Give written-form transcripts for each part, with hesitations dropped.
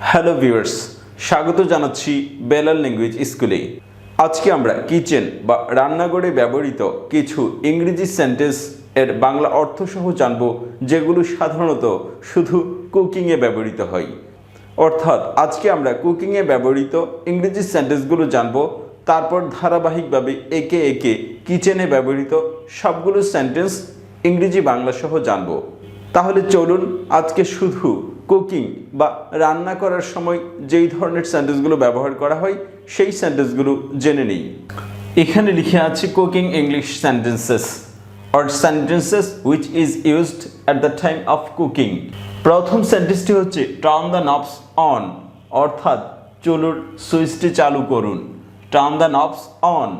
Hello viewers, স্বাগত জানাচ্ছি Belal language স্কুলে। আজকে আমরা কিচেন বা রান্নাঘরে ব্যবহৃত কিছু ইংরেজি সেন্টেন্স এর বাংলা অর্থ সহ জানব, যেগুলো সাধারণত শুধু কুকিংয়ে ব্যবহৃত হয়। অর্থাৎ আজকে আমরা কুকিংয়ে ব্যবহৃত ইংরেজি সেন্টেন্সগুলো জানব, তারপর ধারাবাহিকভাবে একে একে কিচেনে ব্যবহৃত সবগুলো সেন্টেন্স ইংরেজি বাংলা সহ জানব। তাহলে চলুন আজকে শুধু কুকিং বা রান্না করার সময় যেই ধরনের সেন্টেন্সগুলো ব্যবহার করা হয় সেই সেন্টেন্সগুলো জেনে নিই। এখানে লিখে আছে cooking English sentences or sentences which is used at the time of cooking. প্রথম সেন্টেন্সটি হচ্ছে টার্ন দ্য নবস অন, অর্থাৎ চুলোর সুইচটি চালু করুন। টার্ন দ্য নবস অন,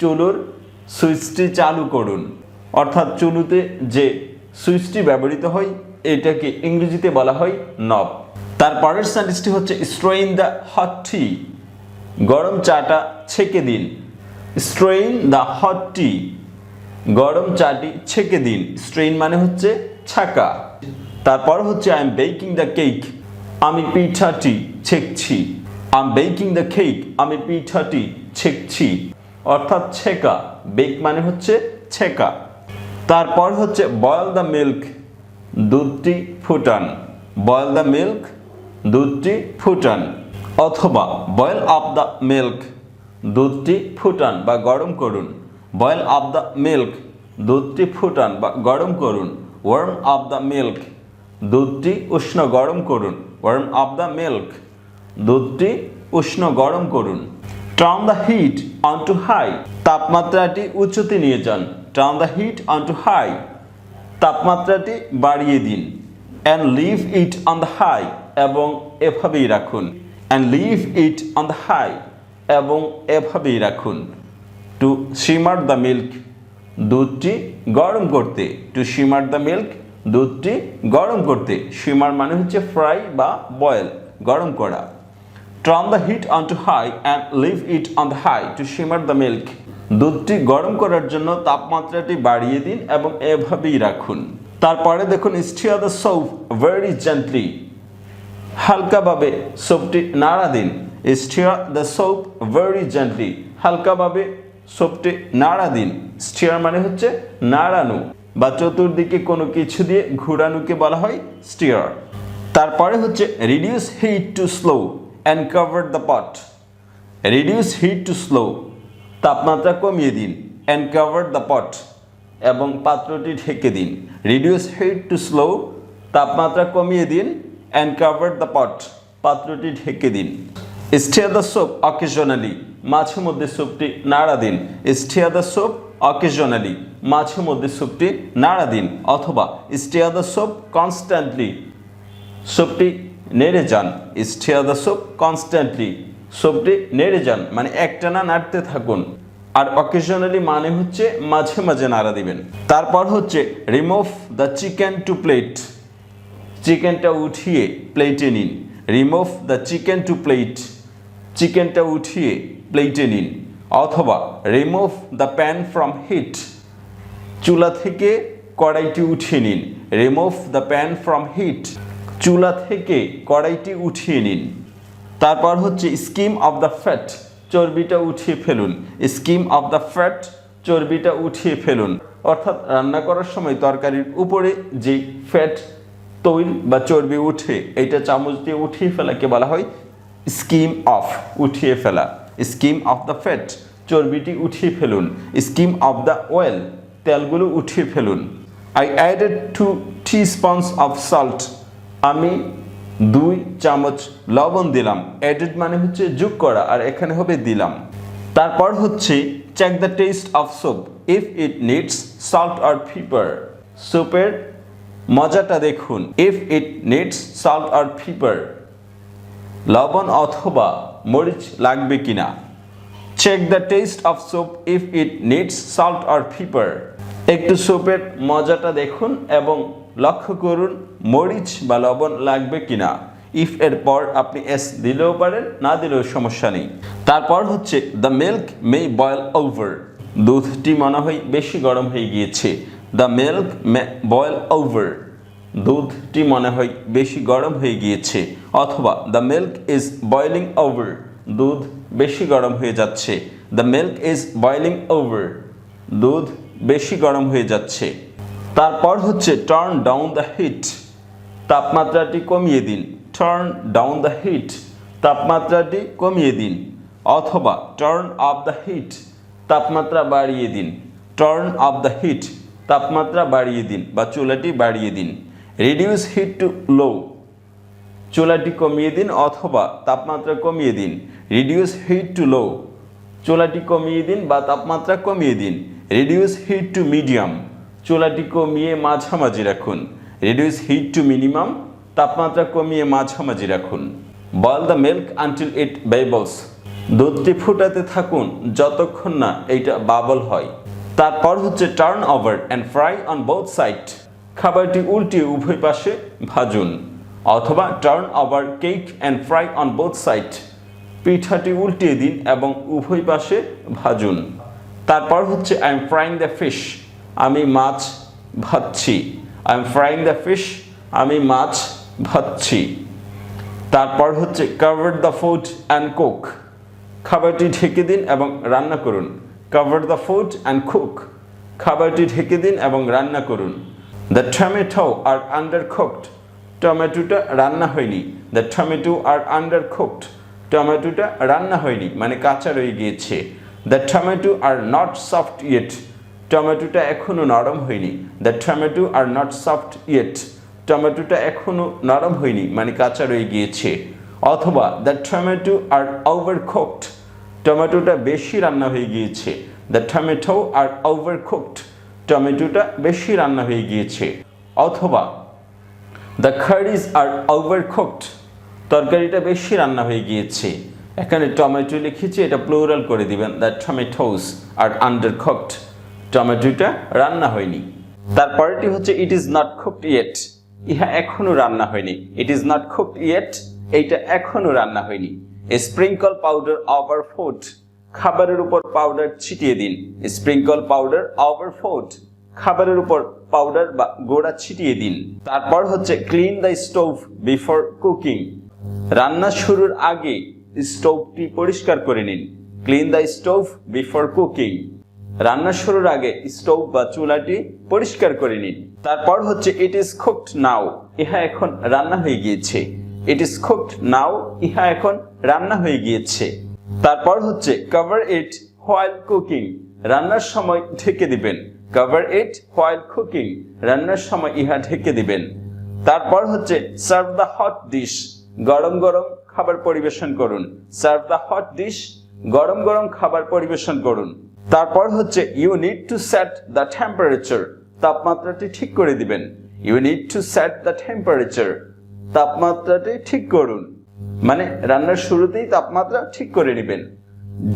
চুলোর সুইচটি চালু করুন। অর্থাৎ চুলোতে যে সুইচটি ব্যবহৃত হয় এটাকে ইংরেজিতে বলা হয় নব। তারপরের সেন্টেন্সটি হচ্ছে স্ট্রেইন দ্য হট টি, গরম চাটা ছেঁকে দিন। স্ট্রেইন দ্য হট টি, গরম চাটি ছেঁকে দিন। স্ট্রেইন মানে হচ্ছে ছাঁকা। তারপর হচ্ছে I am baking the cake, আমি পিঠাটি ছেঁকছি। I am baking the cake, আমি পিঠাটি ছেঁকছি, অর্থাৎ ছেঁকা। বেক মানে হচ্ছে ছেঁকা। তারপর হচ্ছে বয়েল দ্য মিল্ক, দুধটি ফুটান। বয়েল দ্য মিল্ক, দুধটি ফুটান। অথবা বয়েল আপ দ্য মিল্ক, দুধটি ফুটান বা গরম করুন। বয়েল আপ দ্য মিল্ক, দুধটি ফুটান বা গরম করুন। ওয়ার্ম আপ দ্য মিল্ক, দুধটি উষ্ণ গরম করুন। ওয়ার্ম আপ দ্য মিল্ক, দুধটি উষ্ণ গরম করুন। Turn the heat on to high, তাপমাত্রাটি উচ্চতে নিয়ে যান। Turn the heat on to high, তাপমাত্রাটি বাড়িয়ে দিন। And leave it on the high, এবং এভাবেই রাখুন। And leave it on the high, এবং এভাবেই রাখুন। টু শিমার দ্য মিল্ক, দুধটি গরম করতে। টু শিমার দ্য মিল্ক, দুধটি গরম করতে। শিমার মানে হচ্ছে ফ্রাই বা বয়েল, গরম করা। Turn the heat on to high and leave it on the high to simmer the milk, দুধটি গরম করার জন্য তাপমাত্রাটি বাড়িয়ে দিন এবং এভাবেই রাখুন। তারপরে দেখুন stair the soap very gently, হালকাভাবে সোপটি নাড়া দিন। Stair the soap very gently, হালকাভাবে সোপটি নাড়া দিন। স্টিয়ার মানে হচ্ছে নাড়ানো বা চতুর্দিকে কোনো কিছু দিয়ে ঘোরানোকে বলা হয় স্টিয়ার। তারপরে হচ্ছে reduce heat to slow and cover the pot. Reduce heat to slow, তাপমাত্রা কমিয়ে দিন। অ্যান্ড কভার দ্য পট, এবং পাত্রটি ঢেকে দিন। রিডিউস হিট টু স্লো, তাপমাত্রা কমিয়ে দিন। অ্যান্ড কভার দ্য পট, পাত্রটি ঢেকে দিন। স্টিয়ার দ্য সোপ অকেশনালি, মাঝে মধ্যে স্যুপটি নাড়া দিন। স্টিয়ার দ্য সোপ অকেশনালি, মাঝে মধ্যে স্যুপটি নাড়া দিন। অথবা স্টিয়ার দ্য সোপ কনস্ট্যান্টলি, স্যুপটি নেড়ে যান। স্টিয়ার দ্য সোপ কনস্ট্যান্টলি, সোপটি নেড়ে যান মানে একটানা নাড়তে থাকুন। আর অকেশনালি মানে হচ্ছে মাঝে মাঝে নাড়া দিবেন। তারপর হচ্ছে remove the chicken to plate, চিকেনটা উঠিয়ে প্লেটে নিন। Remove the chicken to plate, চিকেনটা উঠিয়ে প্লেটে নিন। অথবা remove the pan from heat, চুলা থেকে কড়াইটি উঠিয়ে নিন। Remove the pan from heat, চুলা থেকে কড়াইটি উঠিয়ে নিন। তারপর হচ্ছে স্কিম অফ দ্য ফ্যাট, চর্বিটা উঠিয়ে ফেলুন। স্কিম অফ দ্য ফ্যাট, চর্বিটা উঠিয়ে ফেলুন। অর্থাৎ রান্না করার সময় তরকারির উপরে যে ফ্যাট, তৈল বা চর্বি উঠে, এইটা চামচ দিয়ে উঠিয়ে ফেলাকে বলা হয় স্কিম অফ, উঠিয়ে ফেলা। স্কিম অফ দ্য ফ্যাট, চর্বিটি উঠিয়ে ফেলুন। স্কিম অফ দ্য অয়েল, তেলগুলো উঠিয়ে ফেলুন। I added 2 teaspoons of salt, আমি 2 চামচ লবণ দিলাম। অ্যাডেড মানে হচ্ছে যোগ করা, আর এখানে হবে দিলাম। তারপর হচ্ছে check the taste of soup if it needs salt or pepper, সোপের মজাটা দেখুন। If it needs salt or pepper, লবণ অথবা মরিচ লাগবে কিনা। Check the taste of soup if it needs salt or pepper, একটু সোপের মজাটা দেখুন এবং লক্ষ্য করুন মরিচ বা লবণ লাগবে কিনা। ইফ এর পর আপনি এস দিলেও পারেন, না দিলেও সমস্যা নেই। তারপর হচ্ছে the milk may boil over, দুধটি মনে হয় বেশি গরম হয়ে গিয়েছে। The milk may boil over, দুধটি মনে হয় বেশি গরম হয়ে গিয়েছে, অথবা the milk is boiling over, দুধ বেশি গরম হয়ে যাচ্ছে। The milk is boiling over, দুধ বেশি গরম হয়ে যাচ্ছে। তারপর হচ্ছে টার্ন ডাউন দ্য হিট, তাপমাত্রাটি কমিয়ে দিন। টার্ন ডাউন দ্য হিট, তাপমাত্রাটি কমিয়ে দিন। অথবা টার্ন আপ দ্য হিট, তাপমাত্রা বাড়িয়ে দিন। টার্ন আপ দ্য হিট, তাপমাত্রা বাড়িয়ে দিন বা চুলাটি বাড়িয়ে দিন। রিডিউস হিট টু লো, চুলাটি কমিয়ে দিন অথবা তাপমাত্রা কমিয়ে দিন। রিডিউস হিট টু লো, চুলাটি কমিয়ে দিন বা তাপমাত্রা কমিয়ে দিন। রিডিউস হিট টু মিডিয়াম, চুলাটি কমিয়ে মাঝামাঝি রাখুন। রিডিউস হিট টু মিনিমাম, তাপমাত্রা কমিয়ে মাঝামাঝি রাখুন। Boil the milk until it bubbles, দুধটি ফুটাতে থাকুন যতক্ষণ না এইটা বাবল হয়। তারপর হচ্ছে turn over and fry on both side, খাবারটি উল্টিয়ে উভয় পাশে ভাজুন। অথবা turn over cake and fry on both side, পিঠাটি উল্টিয়ে দিন এবং উভয় পাশে ভাজুন। তারপর হচ্ছে I am frying the fish, আমি মাছ ভাজছি। I am frying the fish, আমি মাছ ভাজছি। তারপর হচ্ছে cover the food and cook, খাবারটি ঢেকে দিন এবং রান্না করুন। Cover the food and cook, খাবারটি ঢেকে দিন এবং রান্না করুন। The tomato are under cooked, টমেটোটা রান্না হয়নি। The tomato are under cooked, টমেটোটা রান্না হয়নি মানে কাঁচা রয়ে গিয়েছে। The tomato are not soft yet, টমেটোটা এখনো নরম হয়নি। The tomato are not soft yet, টমেটোটা এখনো নরম হয়নি মানে কাঁচা রয়ে গিয়েছে। অথবা the tomato are over cooked, টমেটোটা বেশি রান্না হয়ে গিয়েছে। The tomato are over cooked, টমেটোটা বেশি রান্না হয়ে গিয়েছে। অথবা the curries are over cooked, তরকারিটা বেশি রান্না হয়ে গিয়েছে। এখানে টমেটো লিখেছি, এটা প্লুরাল করে দিবেন। The tomatoes are under cooked, টমেটোটা রান্না হয়নি। তারপরেরটি হচ্ছে it is not cooked yet, ইহা এখনো রান্না হয়নি। It is not cooked yet, এইটা এখনো রান্না হয়নি। স্প্রিঙ্কল পাউডার ওভার ফুড, খাবারের উপর পাউডার ছিটিয়ে দিন। স্প্রিঙ্কল পাউডার ওভার ফুড, খাবারের উপর পাউডার বা গোড়া ছিটিয়ে দিন। তারপর হচ্ছে clean the stove before cooking, রান্না শুরুর আগে স্টোভটি পরিষ্কার করে নিন। Clean the stove before cooking, রান্না শুরুর আগে স্টোভ বা চুলাটি পরিষ্কার করে নিন। তারপর হচ্ছে ইট ইজ কুকড নাও, ইহা এখন রান্না হয়ে গিয়েছে। ইট ইজ কুকড নাও, ইহা এখন রান্না হয়ে গিয়েছে। তারপর হচ্ছে কভার ইট হোয়াইল কুকিং, রান্নার সময় ঢেকে দিবেন। কভার ইট হোয়াইল কুকিং, রান্নার সময় ইহা ঢেকে দিবেন। তারপর হচ্ছে সার্ভ দ্য হট ডিশ, গরম গরম খাবার পরিবেশন করুন। সার্ভ দ্য হট ডিশ, গরম গরম খাবার পরিবেশন করুন। তারপর হচ্ছে you need to set the temperature, তাপমাত্রাটি ঠিক করে দিবেন। You need to set the temperature, তাপমাত্রাটি ঠিক করুন মানে রান্নার শুরুতেই তাপমাত্রা ঠিক করে নেবেন।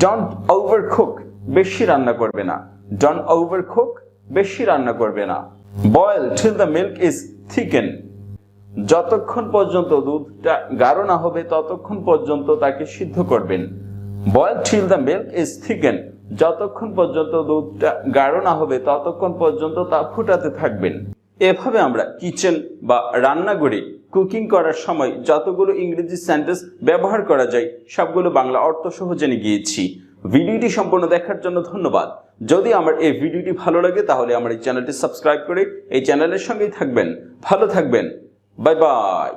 ডোন্ট ওভার কুক, বেশি রান্না করবে না। ডোন্ট ওভার কুক, বেশি রান্না করবে না। Boil till the milk is thicken, যতক্ষণ পর্যন্ত দুধটা গাঢ় না হবে ততক্ষণ পর্যন্ত তাকে সিদ্ধ করবেন। Boil till the milk is thicken, যতক্ষণ পর্যন্ত দুধটা গাঢ় না হবে ততক্ষণ পর্যন্ত তা ফুটাতে থাকবেন। এভাবে আমরা কিচেন বা রান্নাঘরে কুকিং করার সময় যতগুলো ইংরেজি সেন্টেন্স ব্যবহার করা যায় সবগুলো বাংলা অর্থ সহ জেনে গিয়েছি। ভিডিওটি সম্পূর্ণ দেখার জন্য ধন্যবাদ। যদি আমার এই ভিডিওটি ভালো লাগে তাহলে আমার এই চ্যানেলটি সাবস্ক্রাইব করে এই চ্যানেলের সঙ্গেই থাকবেন। ভালো থাকবেন। Bye bye.